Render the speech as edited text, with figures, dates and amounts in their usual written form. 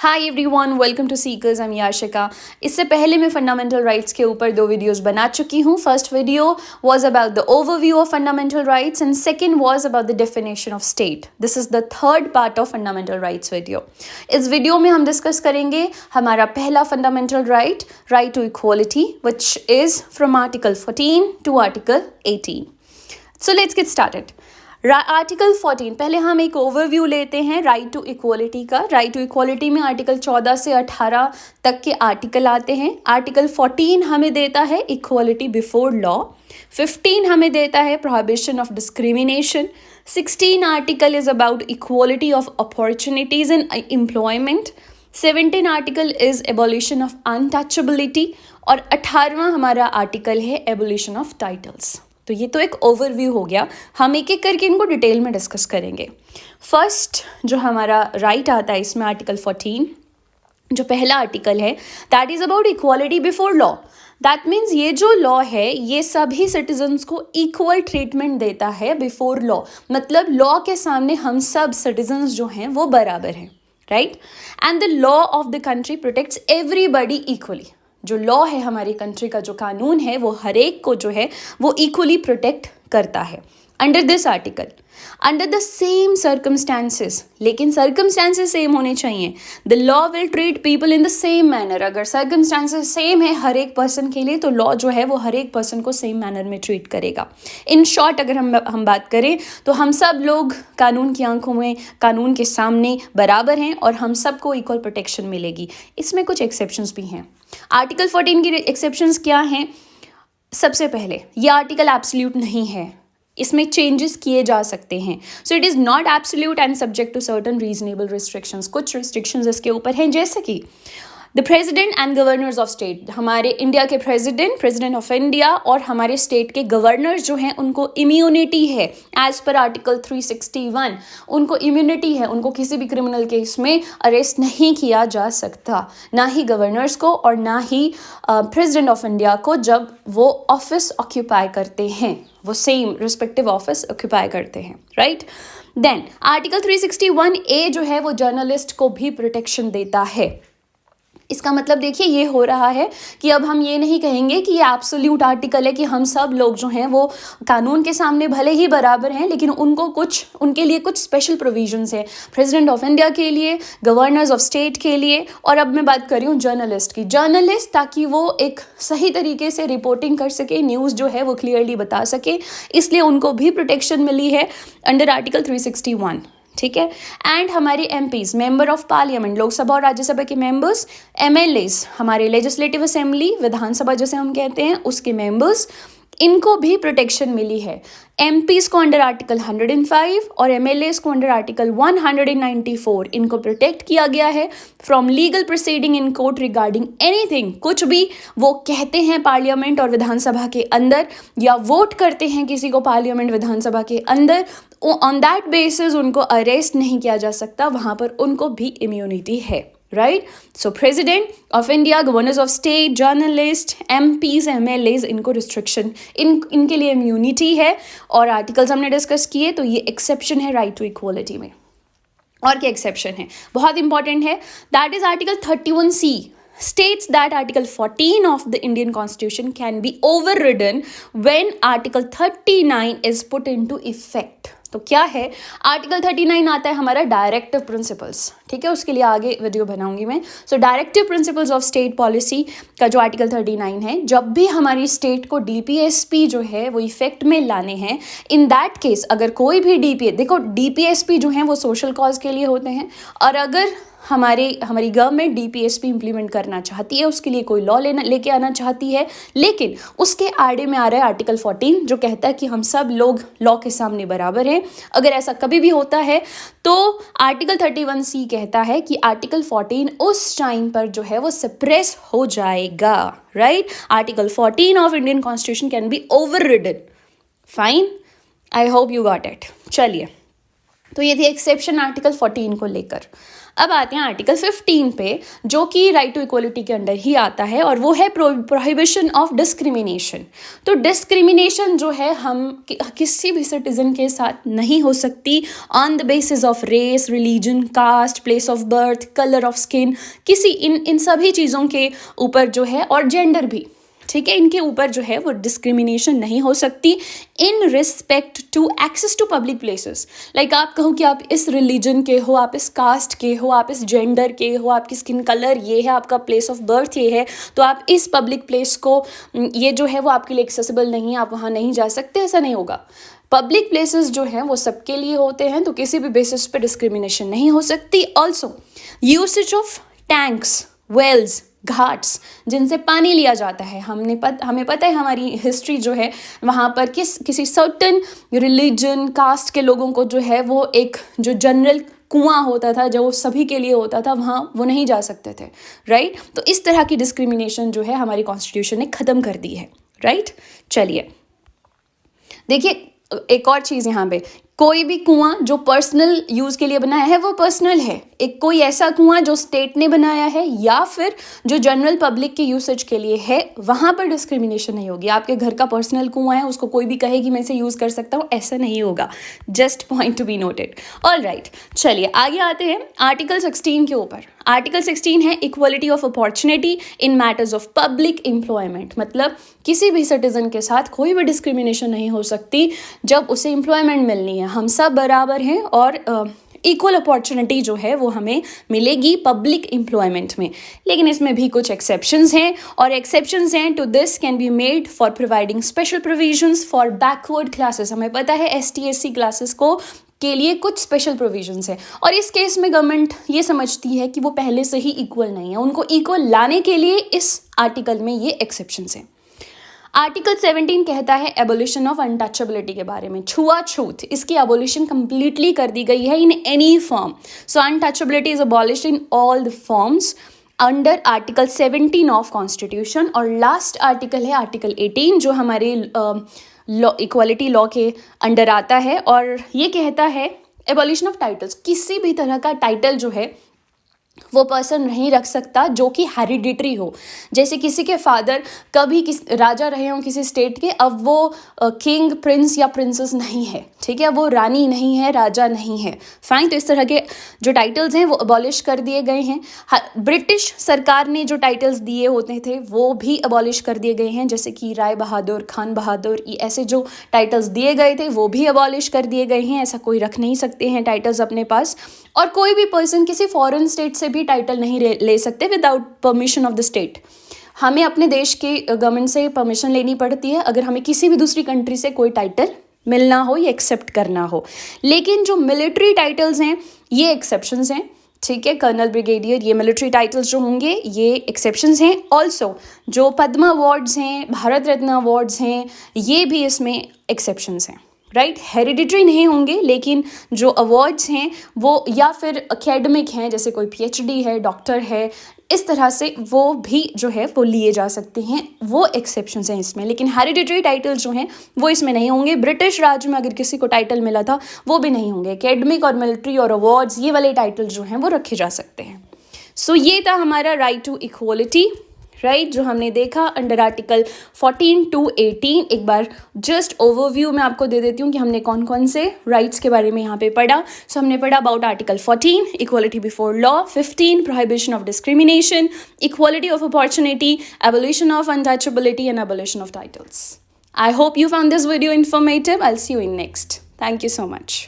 Hi everyone, welcome to Seekers. I am Yashika. इससे पहले मैं फंडामेंटल राइट्स के ऊपर 2 वीडियोस बना चुकी हूँ। First video was about the overview of fundamental rights and second was about the definition of state. This is the third part of fundamental rights video. इस video में हम डिस्कस करेंगे हमारा पहला fundamental right to equality, which is from article 14 to article 18। So let's get started. Article 14, पहले हम एक overview लेते हैं राइट टू इक्वालिटी का। राइट टू इक्वालिटी में आर्टिकल 14 से 18 तक के आर्टिकल आते हैं। आर्टिकल 14 हमें देता है इक्वालिटी बिफोर लॉ, 15 हमें देता है prohibition of discrimination, 16 article is about equality of opportunities in employment, 17 article is abolition of untouchability और 18वां हमारा आर्टिकल है एबोलिशन ऑफ टाइटल्स। तो ये तो एक ओवरव्यू हो गया, हम एक एक करके इनको डिटेल में डिस्कस करेंगे। फर्स्ट जो हमारा राइट आता है इसमें आर्टिकल 14, जो पहला आर्टिकल है, that is about equality before law. That means ये जो लॉ है ये सभी सिटीजन्स को इक्वल ट्रीटमेंट देता है बिफोर लॉ। मतलब लॉ के सामने हम सब सिटीजन्स जो हैं वो बराबर हैं, right. And the law of the country protects everybody equally. जो लॉ है हमारी कंट्री का, जो कानून है, वो हर एक को जो है वो इक्वली प्रोटेक्ट करता है under this article, under the same circumstances. लेकिन सर्कमस्टांसेस सेम होने चाहिए। The law will treat people in the same manner. अगर सर्कमस्टांसेस सेम है हर एक पर्सन के लिए तो लॉ जो है वो हर एक पर्सन को सेम मैनर में ट्रीट करेगा। इन शॉर्ट अगर हम बात करें तो हम सब लोग कानून की आंखों में, कानून के सामने बराबर हैं और हम सबको इक्वल प्रोटेक्शन मिलेगी। इसमें कुछ एक्सेप्शंस भी हैं। आर्टिकल 14 की एक्सेप्शंस क्या हैं? सबसे पहले ये आर्टिकल एब्सोल्यूट नहीं है, इसमें चेंजेस किए जा सकते हैं। So it is not absolute and subject to certain reasonable restrictions. कुछ रिस्ट्रिक्शंस इसके ऊपर हैं, जैसे कि the president and governors of state. हमारे इंडिया के प्रेसिडेंट ऑफ इंडिया और हमारे स्टेट के गवर्नर्स जो हैं उनको इम्यूनिटी है एज पर आर्टिकल 361। उनको इम्यूनिटी है, उनको किसी भी क्रिमिनल केस में अरेस्ट नहीं किया जा सकता, ना ही गवर्नर्स को और ना ही प्रेसिडेंट ऑफ इंडिया को जब वो ऑफिस ऑक्यूपाई करते हैं, वो सेम रिस्पेक्टिव ऑफिस ऑक्यूपाई करते हैं, राइट। देन आर्टिकल 361A जो है वो जर्नलिस्ट को भी प्रोटेक्शन देता है। इसका मतलब देखिए ये हो रहा है कि अब हम ये नहीं कहेंगे कि ये एब्सोल्यूट आर्टिकल है कि हम सब लोग जो हैं वो कानून के सामने भले ही बराबर हैं, लेकिन उनके लिए कुछ स्पेशल प्रोविजंस है, प्रेसिडेंट ऑफ इंडिया के लिए, गवर्नर्स ऑफ स्टेट के लिए। और अब मैं बात कर रही हूँ जर्नलिस्ट की। जर्नलिस्ट ताकि वो एक सही तरीके से रिपोर्टिंग कर सके, न्यूज़ जो है वो क्लियरली बता सके, इसलिए उनको भी प्रोटेक्शन मिली है अंडर आर्टिकल 361, ठीक है। एंड हमारे MPs, member of parliament, Lok Sabha और राज्यसभा के मेंबर्स, MLAs, हमारे लेजिस्लेटिव असेंबली, विधानसभा जैसे हम कहते हैं, उसके मेंबर्स, इनको भी प्रोटेक्शन मिली है। MPs को अंडर आर्टिकल 105 और MLAs को अंडर आर्टिकल 194 इनको प्रोटेक्ट किया गया है from legal proceeding in court regarding anything. कुछ भी वो कहते हैं पार्लियामेंट और विधानसभा के अंदर, या वोट करते हैं किसी को पार्लियामेंट विधानसभा के अंदर, ऑन दैट बेसिस उनको अरेस्ट नहीं किया जा सकता, वहाँ पर उनको भी इम्यूनिटी है, right. So president of India, governors of state, journalist, MPs, MLAs, इनको रिस्ट्रिक्शन, इनके लिए इम्यूनिटी है। और आर्टिकल्स हमने डिस्कस किए, तो ये एक्सेप्शन है राइट टू इक्वालिटी में। और क्या एक्सेप्शन है, बहुत इंपॉर्टेंट है, that is article 31C states that Article 14 of the Indian Constitution can be overridden when Article 39 is put into effect। तो क्या है आर्टिकल 39? आता है हमारा डायरेक्टिव प्रिंसिपल्स, ठीक है, उसके लिए आगे वीडियो बनाऊंगी मैं। So directive principles of state policy का जो आर्टिकल 39 है, जब भी हमारी स्टेट को DPSP जो है वो इफेक्ट में लाने हैं, इन दैट केस अगर कोई भी देखो DPSP जो हैं वो सोशल कॉज के लिए होते हैं, और अगर हमारी गवर्नमेंट DPSP इम्प्लीमेंट करना चाहती है, उसके लिए कोई लॉ लेके आना चाहती है, लेकिन उसके आड़े में आ रहा है आर्टिकल 14 जो कहता है कि हम सब लोग लॉ के सामने बराबर हैं। अगर ऐसा कभी भी होता है तो आर्टिकल 31C कहता है कि आर्टिकल 14 उस टाइम पर जो है वो सप्रेस हो जाएगा, right. Article 14 of Indian constitution can be overridden. Fine, I hope you got it. चलिए, तो ये थी एक्सेप्शन आर्टिकल 14 को लेकर। अब आते हैं आर्टिकल 15 पे, जो कि राइट टू इक्वलिटी के अंडर ही आता है, और वो है प्रोहिबिशन ऑफ डिस्क्रिमिनेशन। तो डिस्क्रिमिनेशन जो है हम किसी भी सिटीजन के साथ नहीं हो सकती on the basis of race, religion, caste, place of birth, colour of skin, किसी इन सभी चीज़ों के ऊपर जो है, और जेंडर भी, ठीक है, इनके ऊपर जो है वो डिस्क्रिमिनेशन नहीं हो सकती in respect to access to public places. Like आप कहो कि आप इस रिलीजन के हो, आप इस कास्ट के हो, आप इस जेंडर के हो, आपकी स्किन कलर ये है, आपका प्लेस ऑफ बर्थ ये है, तो आप इस पब्लिक प्लेस को, ये जो है वो आपके लिए एक्सेसिबल नहीं है, आप वहाँ नहीं जा सकते, ऐसा नहीं होगा। पब्लिक प्लेसेस जो हैं वो सबके लिए होते हैं, तो किसी भी बेसिस पे डिस्क्रिमिनेशन नहीं हो सकती। Also usage of tanks, wells, ghats जिनसे पानी लिया जाता है, हमें पता है हमारी हिस्ट्री जो है वहाँ पर किसी सर्टन रिलीजन, कास्ट के लोगों को जो है वो एक जो जनरल कुआं होता था जो सभी के लिए होता था, वहाँ वो नहीं जा सकते थे, राइट। तो इस तरह की डिस्क्रिमिनेशन जो है हमारी कॉन्स्टिट्यूशन ने ख़त्म कर दी है, राइट। चलिए देखिए एक और चीज़ यहाँ पे, कोई भी कुआं जो पर्सनल यूज़ के लिए बनाया है वो पर्सनल है। एक कोई ऐसा कुआं जो स्टेट ने बनाया है या फिर जो जनरल पब्लिक के यूसेज के लिए है, वहाँ पर डिस्क्रिमिनेशन नहीं होगी। आपके घर का पर्सनल कुआं है, उसको कोई भी कहे कि मैं इसे यूज़ कर सकता हूँ, ऐसा नहीं होगा। Just point to be noted. All right, चलिए आगे आते हैं आर्टिकल 16 के ऊपर। आर्टिकल 16 है equality of opportunity in matters of public employment. मतलब किसी भी सिटीजन के साथ कोई भी डिस्क्रिमिनेशन नहीं हो सकती जब उसे एम्प्लॉयमेंट मिलनी है। हम सब बराबर हैं और इक्वल अपॉर्चुनिटी जो है वो हमें मिलेगी पब्लिक एम्प्लॉयमेंट में। लेकिन इसमें भी कुछ एक्सेप्शंस हैं, और एक्सेप्शंस हैं to this can be made for providing special provisions for backward classes. हमें पता है ST/SC क्लासेस को के लिए कुछ स्पेशल प्रोविजंस है, और इस केस में गवर्नमेंट ये समझती है कि वो पहले से ही इक्वल नहीं है, उनको इक्वल लाने के लिए इस आर्टिकल में ये एक्सेप्शंस हैं। आर्टिकल 17 कहता है एबोलिशन ऑफ अनटचेबिलिटी के बारे में, छुआछूत, इसकी एबोलिशन कंप्लीटली कर दी गई है in any form. So untouchability is abolished in all the forms under article 17 of constitution. और लास्ट आर्टिकल है आर्टिकल 18 जो हमारे इक्वालिटी लॉ के अंडर आता है, और ये कहता है एबॉलिशन ऑफ टाइटल्स। किसी भी तरह का टाइटल जो है वो पर्सन नहीं रख सकता जो कि हेरिडिटरी हो। जैसे किसी के फादर कभी राजा रहे हों किसी स्टेट के, अब वो किंग, प्रिंस या प्रिंसेस नहीं है, ठीक है, वो रानी नहीं है, राजा नहीं है, फाइन। तो इस तरह के जो टाइटल्स हैं वो अबॉलिश कर दिए गए हैं। ब्रिटिश सरकार ने जो टाइटल्स दिए होते थे वो भी अबॉलिश कर दिए गए हैं, जैसे कि राय बहादुर, खान बहादुर, ऐसे जो टाइटल्स दिए गए थे वो भी अबॉलिश कर दिए गए हैं। ऐसा कोई रख नहीं सकते हैं टाइटल्स अपने पास। और कोई भी पर्सन किसी फॉरेन स्टेट से भी टाइटल नहीं ले सकते without permission of the state. हमें अपने देश के गवर्नमेंट से परमिशन लेनी पड़ती है अगर हमें किसी भी दूसरी कंट्री से कोई टाइटल मिलना हो या एक्सेप्ट करना हो। लेकिन जो मिलिट्री टाइटल्स हैं ये एक्सेप्शंस हैं, ठीक है, कर्नल, ब्रिगेडियर, ये मिलिट्री टाइटल्स जो होंगे ये एक्सेप्शंस हैं। ऑल्सो जो पद्म अवार्ड्स हैं, भारत रत्न अवार्ड्स हैं, ये भी इसमें एक्सेप्शंस हैं, राइट। हेरिडिटरी नहीं होंगे, लेकिन जो अवार्ड्स हैं वो या फिर एकेडमिक हैं, जैसे कोई PhD है, डॉक्टर है, इस तरह से वो भी जो है वो लिए जा सकते हैं, वो एक्सेप्शंस हैं इसमें। लेकिन हेरिडिटरी टाइटल्स जो हैं वो इसमें नहीं होंगे। ब्रिटिश राज में अगर किसी को टाइटल मिला था वो भी नहीं होंगे। एकेडमिक और मिलिट्री और अवार्ड्स, ये वाले टाइटल जो हैं वो रखे जा सकते हैं। सो ये था हमारा राइट टू इक्वलिटी, राइट, जो हमने देखा अंडर आर्टिकल 14 to 18। एक बार जस्ट ओवरव्यू में आपको दे देती हूँ कि हमने कौन कौन से राइट्स के बारे में यहाँ पे पढ़ा। सो हमने पढ़ा about article 14 equality before law, 15 prohibition of discrimination, equality of opportunity, abolition of untouchability and abolition of titles. I hope you found this video informative. I'll see you in next. Thank you so much.